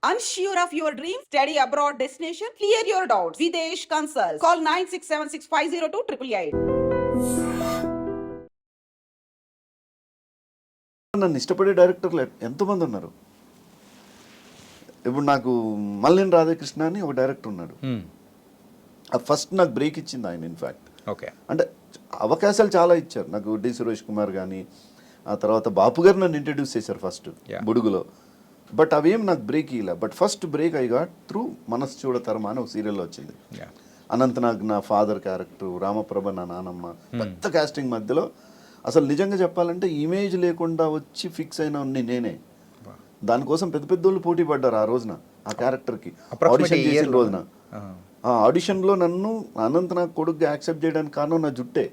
Unsure of your dream? Study abroad destination? Clear your doubts. Videsh Consult. Call 9676502888. నన్ను ఇష్టపడే డైరెక్టర్లు ఎంతోమంది ఉన్నారు. ఇప్పుడు నాకు మల్లేని రాధాకృష్ణ అని ఒక డైరెక్టర్ ఉన్నాడు. ఫస్ట్ నాకు బ్రేక్ ఇచ్చింది ఆయన. ఇన్ఫ్యాక్ట్ ఓకే, అంటే అవకాశాలు చాలా ఇచ్చారు నాకు. డి సురేష్ కుమార్ కానీ, ఆ తర్వాత బాపు గారు నన్ను ఇంట్రడ్యూస్ చేశారు ఫస్ట్ బుడుగులో. బట్ అవేం నాకు బ్రేక్ ఇవ్వలే. But first break I got through మనసు చూడతరమా అని ఒక సీరియల్లో వచ్చింది. అనంతనాగ్ నా ఫాదర్ క్యారెక్టర్, రామప్రభ నా నానమ్మ, పెద్ద కాస్టింగ్ మధ్యలో అసలు నిజంగా చెప్పాలంటే ఇమేజ్ లేకుండా వచ్చి ఫిక్స్ అయిన నేనే. దానికోసం పెద్ద పెద్ద వాళ్ళు పోటీ పడ్డారు ఆ రోజున ఆ క్యారెక్టర్కి. ఆడిషన్ చేసిన రోజున ఆ ఆడిషన్లో నన్ను అనంతనాగ్ కొడుకుగా యాక్సెప్ట్ చేయడానికి కారణం నా జుట్టే.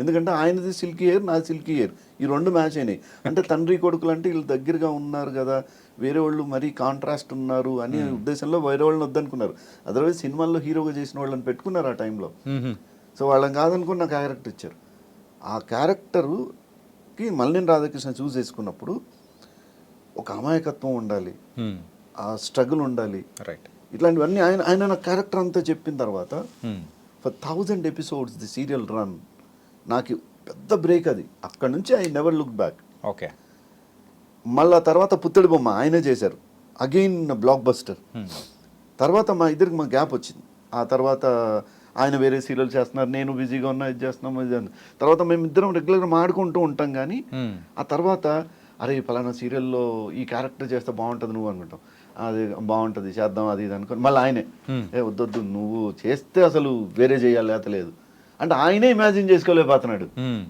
ఎందుకంటే ఆయనది సిల్కీ హెయిర్, నాది సిల్కీ హెయిర్, ఈ రెండు మ్యాచ్ అయినాయి. అంటే తండ్రి కొడుకులు అంటే వీళ్ళు దగ్గరగా ఉన్నారు కదా, వేరే వాళ్ళు మరీ కాంట్రాస్ట్ ఉన్నారు అనే ఉద్దేశంలో వేరే వాళ్ళని వద్దనుకున్నారు. అదర్వైజ్ సినిమాల్లో హీరోగా చేసిన వాళ్ళని పెట్టుకున్నారు ఆ టైంలో. సో వాళ్ళని కాదనుకుని నాకు క్యారెక్టర్ ఇచ్చారు. ఆ క్యారెక్టరుకి మల్లేని రాధాకృష్ణ చూస్ చేసుకున్నప్పుడు ఒక అమాయకత్వం ఉండాలి, ఆ స్ట్రగుల్ ఉండాలి, రైట్, ఇట్లాంటివన్నీ ఆయన నా క్యారెక్టర్ అంతా చెప్పిన తర్వాత for 1000 episodes the serial run. నాకు పెద్ద బ్రేక్ అది. అక్కడ నుంచి I never look back. Okay, మళ్ళా తర్వాత పుత్తడి బొమ్మ ఆయనే చేశారు, అగైన్ బ్లాక్ బస్టర్. తర్వాత మా ఇద్దరికి మా గ్యాప్ వచ్చింది. ఆ తర్వాత ఆయన వేరే సీరియల్ చేస్తున్నారు, నేను బిజీగా ఉన్నా, ఇది చేస్తున్నాం, ఇది తర్వాత మేము ఇద్దరం రెగ్యులర్గా మాడుకుంటూ ఉంటాం. కానీ ఆ తర్వాత అరే పలానా సీరియల్లో ఈ క్యారెక్టర్ చేస్తే బాగుంటుంది నువ్వు అనుకుంటాం, అది బాగుంటుంది చేద్దాం అది ఇది అనుకుని మళ్ళీ ఆయనే వద్దొద్దు నువ్వు చేస్తే అసలు వేరే చేయాలి లేదు అంటే ఆయనే ఇమాజిన్ చేసుకోలేకపోతున్నాడు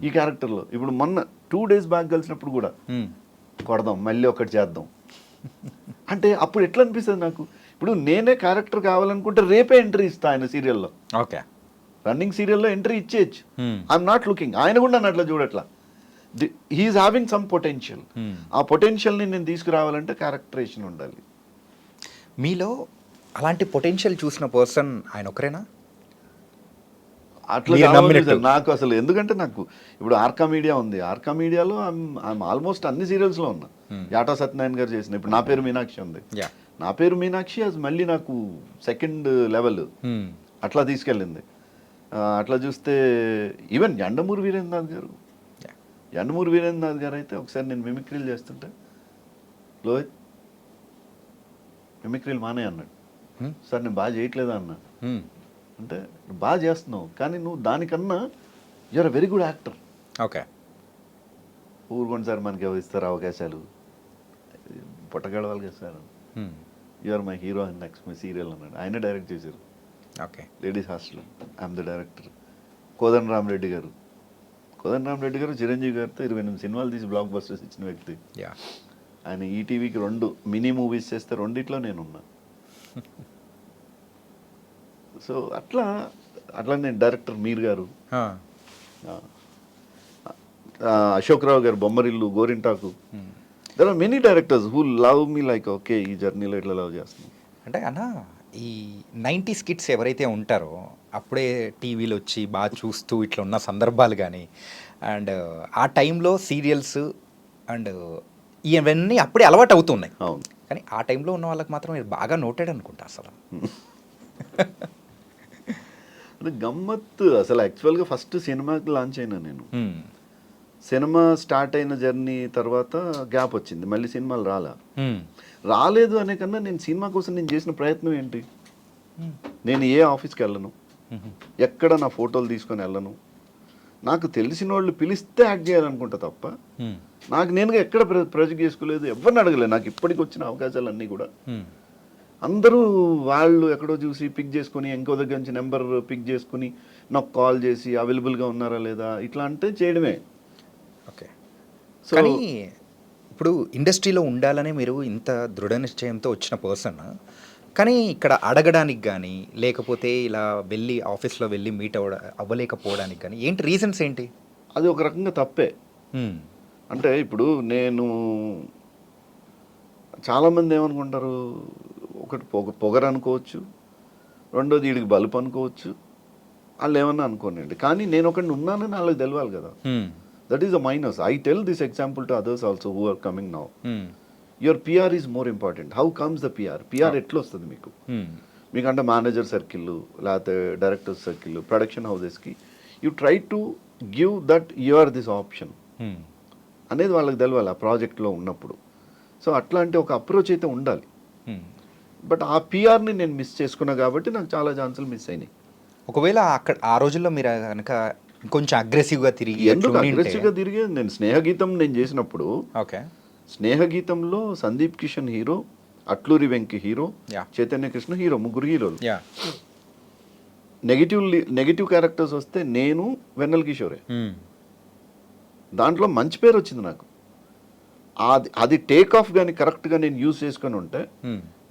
ఈ క్యారెక్టర్లో. ఇప్పుడు మొన్న 2 days బ్యాక్ కలిసినప్పుడు కూడా కొడదాం మళ్ళీ ఒకటి చేద్దాం అంటే అప్పుడు ఎట్లా అనిపిస్తుంది నాకు, ఇప్పుడు నేనే క్యారెక్టర్ కావాలనుకుంటే రేపే ఎంట్రీ ఇస్తా ఆయన సీరియల్లో. ఓకే, రన్నింగ్ సీరియల్లో ఎంట్రీ ఇచ్చేయచ్చు. ఐఎమ్ నాట్ లుకింగ్, ఆయన కూడా నన్ను అట్లా చూడట్లా. He's having some potential. ఆ పొటెన్షియల్ని నేను తీసుకురావాలంటే క్యారెక్టరేషన్ ఉండాలి. మీలో అలాంటి పొటెన్షియల్ చూసిన పర్సన్ ఆయన ఒకరేనా? అట్లా నాకు అసలు ఎందుకంటే నాకు ఇప్పుడు ఆర్కా మీడియా ఉంది, ఆర్కా మీడియాలో ఆల్మోస్ట్ అన్ని సీరియల్స్లో ఉన్నా. యాటా సత్యనారాయణ గారు చేసిన ఇప్పుడు నా పేరు మీనాక్షి ఉంది, నా పేరు మీనాక్షి అది మళ్ళీ నాకు సెకండ్ లెవెల్ అట్లా తీసుకెళ్ళింది. అట్లా చూస్తే ఈవెన్ యండమూరి వీరేంద్రనాథ్ గారు అయితే ఒకసారి నేను మిమిక్రీలు చేస్తుంటే లోహిత్ మిమిక్రీలు మానే అన్నాడు. సార్ నేను బాగా చేయట్లేదా అన్నా. అంటే బాగా చేస్తున్నావు కానీ నువ్వు దానికన్నా you're a very good actor. Okay, ఊరుకోండి సార్ మనకి ఎవరు ఇస్తారు అవకాశాలు, పుట్టగడవాలి కదా సార్, you're my hero and next my serial అన్నాడు. ఆయన డైరెక్ట్ చేశారు. Okay, ladies hostel, I'm the director. Kodandarami Reddy గారు చిరంజీవి గారితో 28 సినిమాలు తీసి బ్లాక్ బస్టర్స్ ఇచ్చిన వ్యక్తి. ఆయన ఈటీవీకి 2 మినీ మూవీస్ చేస్తే రెండిట్లో నేనున్నా. సో అట్లా నేను డైరెక్టర్ మీర్ గారు, అశోక్ రావు గారు Bommarillu, Gorintaku, there are many directors who love me like okay ఈ జర్నీలో ఇట్లా లవ్ చేస్తున్నాం. అంటే అన్న ఈ 90s కిడ్స్ ఎవరైతే ఉంటారో అప్పుడే టీవీలో వచ్చి బాగా చూస్తూ ఇట్లా ఉన్న సందర్భాలు కానీ అండ్ ఆ టైంలో సీరియల్స్ అండ్ ఇవన్నీ అప్పుడే అలవాటు అవుతున్నాయి. అవును, కానీ ఆ టైంలో ఉన్న వాళ్ళకి మాత్రం మీరు బాగా నోటెడ్ అనుకుంటా అసలు. అది గమ్మత్తు. అసలు యాక్చువల్గా ఫస్ట్ సినిమాకి లాంచ్ అయినా నేను. సినిమా స్టార్ట్ అయిన జర్నీ తర్వాత గ్యాప్ వచ్చింది, మళ్ళీ సినిమాలు రాలేదు అనే కన్నా నేను సినిమా కోసం నేను చేసిన ప్రయత్నం ఏంటి, నేను ఏ ఆఫీస్కి వెళ్ళను, ఎక్కడ నా ఫోటోలు తీసుకొని వెళ్ళను, నాకు తెలిసిన వాళ్ళు పిలిస్తే యాక్ట్ చేయాలనుకుంటా తప్ప నాకు నేనుగా ఎక్కడ ప్రొజెక్ట్ చేసుకోలేదు, ఎవరిని అడగలేదు. నాకు ఇప్పటికి వచ్చిన అవకాశాలన్నీ కూడా అందరూ వాళ్ళు ఎక్కడో చూసి పిక్ చేసుకుని ఇంకో దగ్గర నుంచి నెంబర్ పిక్ చేసుకుని నాకు కాల్ చేసి అవైలబుల్గా ఉన్నారా లేదా ఇట్లా అంటే చేయడమే. ఓకే, కానీ ఇప్పుడు ఇండస్ట్రీలో ఉండాలనే మీరు ఇంత దృఢ నిశ్చయంతో వచ్చిన పర్సన్, కానీ ఇక్కడ అడగడానికి కానీ లేకపోతే ఇలా వెళ్ళి ఆఫీస్లో వెళ్ళి మీట్ అవ్వలేకపోవడానికి కానీ ఏంటి రీజన్స్ ఏంటి? అది ఒక రకంగా తప్పే. అంటే ఇప్పుడు నేను చాలామంది ఏమనుకుంటారు, ఒకటి పొగరు అనుకోవచ్చు, రెండోది వీడికి బలుపు అనుకోవచ్చు, వాళ్ళు ఏమన్నా అనుకోనండి. కానీ నేను ఒకటి ఉన్నానని వాళ్ళకి తెలియాలి కదా. That is a minus. I tell this example to others also who are coming now. Your PR is more important. How comes the PR ఎట్లా వస్తుంది మీకు? మీకంటే మేనేజర్ సర్కిల్, లేకపోతే డైరెక్టర్ సర్కిల్, ప్రొడక్షన్ హౌసెస్కి you try to give that you are this option అనేది వాళ్ళకి తెలవాలి ఆ ప్రాజెక్ట్లో ఉన్నప్పుడు. సో అట్లాంటి ఒక అప్రోచ్ అయితే ఉండాలి. బట్ ఆ పిఆర్ని నేను మిస్ చేసుకున్నా కాబట్టి నాకు చాలా ఛాన్సులు మిస్ అయినాయి. ఒకవేళ అక్కడ ఆ రోజుల్లో మీరు కనుక కొంచెం అగ్రెసివ్గా తిరిగి ఎందుకు అగ్రెసివ్గా తిరిగి నేను స్నేహగీతం నేను చేసినప్పుడు, ఓకే, స్నేహగీతంలో Sundeep Kishan hero, Atluri Venki hero, Yeah. Chaitanya Krishna hero, ముగ్గురు హీరోలు. యా, నెగిటివ్ క్యారెక్టర్స్ వస్తే నేను వెన్నెల కిషోరే. దాంట్లో మంచి పేరు వచ్చింది నాకు. అది టేక్ ఆఫ్ కానీ కరెక్ట్గా నేను యూజ్ చేసుకొని ఉంటే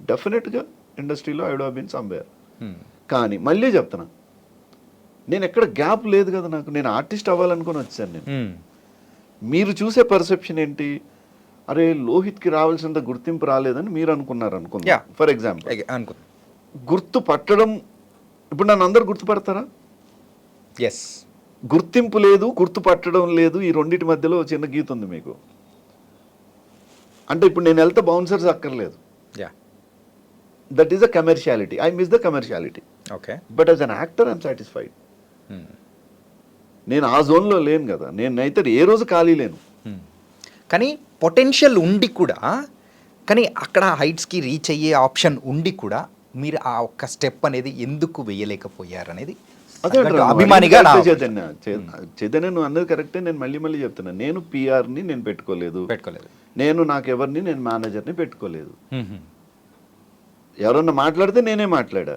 డెఫినెట్గా ఇండస్ట్రీలో I would have been somewhere. కానీ మళ్ళీ చెప్తున్నా, నేను ఎక్కడ గ్యాప్ లేదు కదా నాకు. నేను ఆర్టిస్ట్ అవ్వాలనుకొని వచ్చాను నేను. మీరు చూసే పర్సెప్షన్ ఏంటి? అరే లోహిత్కి రావాల్సినంత గుర్తింపు రాలేదని మీరు అనుకున్నారు అనుకుందా. Yeah. ఫర్ ఎగ్జాంపుల్ అనుకో, గుర్తు పట్టడం, ఇప్పుడు నన్ను అందరు గుర్తుపడతారా? ఎస్, గుర్తింపు లేదు, గుర్తుపట్టడం లేదు, ఈ రెండింటి మధ్యలో చిన్న గీత ఉంది మీకు. అంటే ఇప్పుడు నేను వెళ్తే బౌన్సర్స్ అక్కర్లేదు. Yeah, that is a commerciality. I miss the commerciality. Okay, but as an actor I'm satisfied. నేను ఆ జోన్లో లేను కదా. నేనైతే ఏ రోజు ఖాళీ లేను. కానీ పొటెన్షియల్ ఉండి కూడా, కానీ అక్కడ హైట్స్కి రీచ్ అయ్యే ఆప్షన్ ఉండి కూడా మీరు ఆ ఒక్క స్టెప్ అనేది ఎందుకు వేయలేకపోయారు అనేది అదే అభిమానిగా నా చైతన్య నువ్వు అన్నది కరెక్టే. నేను మళ్ళీ చెప్తున్నా, నేను పిఆర్ని నేను పెట్టుకోలేదు. నేను నాకెవరిని నేను మేనేజర్ని పెట్టుకోలేదు. ఎవరన్నా మాట్లాడితే నేనే మాట్లాడా.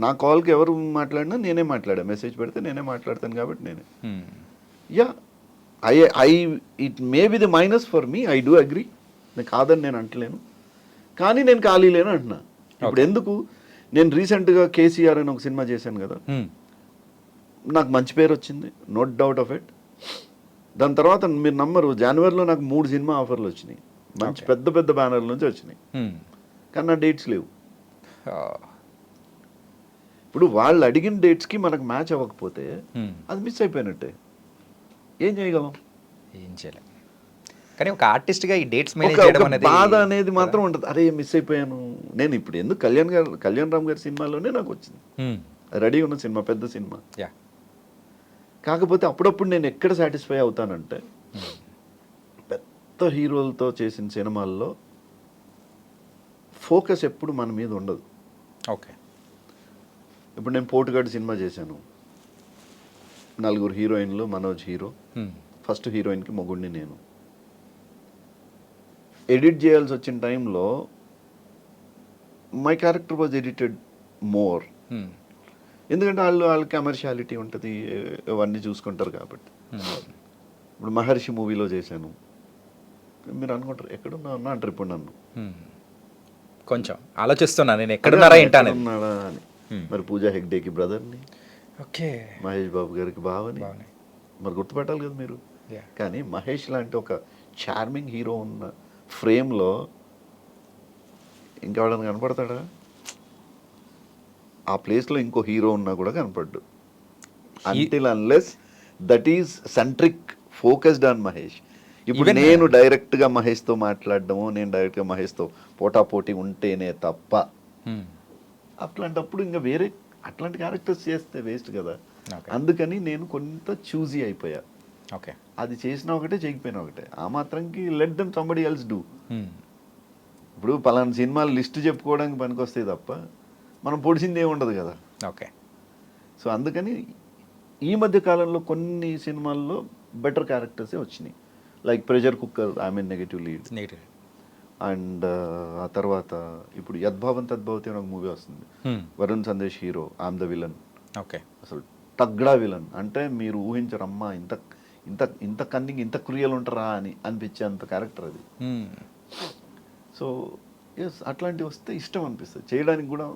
నా కాల్కి ఎవరు మాట్లాడినా నేనే మాట్లాడా. మెసేజ్ పెడితే నేనే మాట్లాడతాను కాబట్టి నేనే. Yeah, I it may be the minus for me. I do agree. నేను కాదని నేను అంటలేను, కానీ నేను ఖాళీ లేను అంటున్నా. ఇప్పుడు ఎందుకు, నేను రీసెంట్గా కేసీఆర్ అని ఒక సినిమా చేశాను కదా, నాకు మంచి పేరు వచ్చింది, నో డౌట్ ఆఫ్ ఇట్. దాని తర్వాత మీరు నమ్మరు, జనవరిలో నాకు 3 సినిమా ఆఫర్లు వచ్చినాయి, మంచి పెద్ద పెద్ద బ్యానర్ల నుంచి వచ్చినాయి. కానీ నా డేట్స్ లేవు. ఇప్పుడు వాళ్ళు అడిగిన డేట్స్కి మనకు మ్యాచ్ అవ్వకపోతే అది మిస్ అయిపోయినట్టే. ఏం చేయగలం? ఏం చేయలేం. కానీ ఒక ఆర్టిస్ట్గా ఈ డేట్స్ మేనేజ్ చేయడం అనేది బాధ అనేది మాత్రం ఉంటుంది. అరే మిస్ అయిపోయాను. నేను ఇప్పుడు ఎందుకు కళ్యాణ్ రామ్ గారి సినిమాలోనే నాకు వచ్చింది, రెడీ ఉన్న సినిమా, పెద్ద సినిమా. కాకపోతే అప్పుడప్పుడు నేను ఎక్కడ సాటిస్ఫై అవుతానంటే, పెద్ద హీరోలతో చేసిన సినిమాల్లో ఫోకస్ ఎప్పుడు మన మీద ఉండదు. ఓకే, ఇప్పుడు నేను పోటుగాడు సినిమా చేశాను, 4 హీరోయిన్లు, మనోజ్ హీరో, ఫస్ట్ హీరోయిన్కి మొగుడిని నేను. ఎడిట్ చేయాల్సి వచ్చిన టైంలో my character was edited more. ఎందుకంటే వాళ్ళ కమర్షియాలిటీ ఉంటుంది, అవన్నీ చూసుకుంటారు కాబట్టి. ఇప్పుడు మహర్షి మూవీలో చేశాను, మీరు అనుకుంటారు ఎక్కడున్నా అంటారు ఇప్పుడు నన్ను. కొంచెం ఆలోచిస్తున్నా నేను ఎక్కడున్నారా ఏంటని. అని మరి పూజా హెగ్డేకి బ్రదర్ని, ఓకే, మహేష్ బాబు గారికి బావని, మరి గుర్తుపెట్టాలి కదా మీరు. కానీ మహేష్ లాంటి ఒక చార్మింగ్ హీరో ఉన్న ఫ్రేమ్లో ఇంకెవడన్నా కనపడతాడా? ఆ ప్లేస్లో ఇంకో హీరో ఉన్నా కూడా కనపడ్డు. Until unless that is centric focused on Mahesh. ఇప్పుడు నేను డైరెక్ట్గా మహేష్తో మాట్లాడడము, నేను డైరెక్ట్గా మహేష్తో పోటాపోటీ ఉంటేనే తప్ప, అట్లాంటప్పుడు ఇంకా వేరే అట్లాంటి క్యారెక్టర్స్ చేస్తే వేస్ట్ కదా. అందుకని నేను కొంత చూజీ అయిపోయా. ఓకే, అది చేసినా ఒకటే, చేయకపోయినా ఒకటే. ఆ మాత్రంకి let them somebody else do. ఇప్పుడు పలానా సినిమాలు లిస్ట్ చెప్పుకోవడానికి పనికొస్తాయి తప్ప మనం పొడిచింది ఏమి ఉండదు కదా. ఓకే, సో అందుకని ఈ మధ్య కాలంలో కొన్ని సినిమాల్లో బెటర్ క్యారెక్టర్సే వచ్చినాయి. Like pressure cooker, I mean negative lead. And ఆ తర్వాత ఇప్పుడు యద్భావం తద్భవతి అని ఒక మూవీ వస్తుంది, Varun Sandesh hero, I'm the villain. Okay, అసలు తగ్గడా విలన్ అంటే మీరు ఊహించరమ్మా, ఇంత ఇంత ఇంత కన్నింగ్, ఇంత క్రియలు ఉంటారా అని అనిపించేంత క్యారెక్టర్ అది. సో ఎస్, అట్లాంటివి వస్తే ఇష్టం అనిపిస్తుంది చేయడానికి కూడా.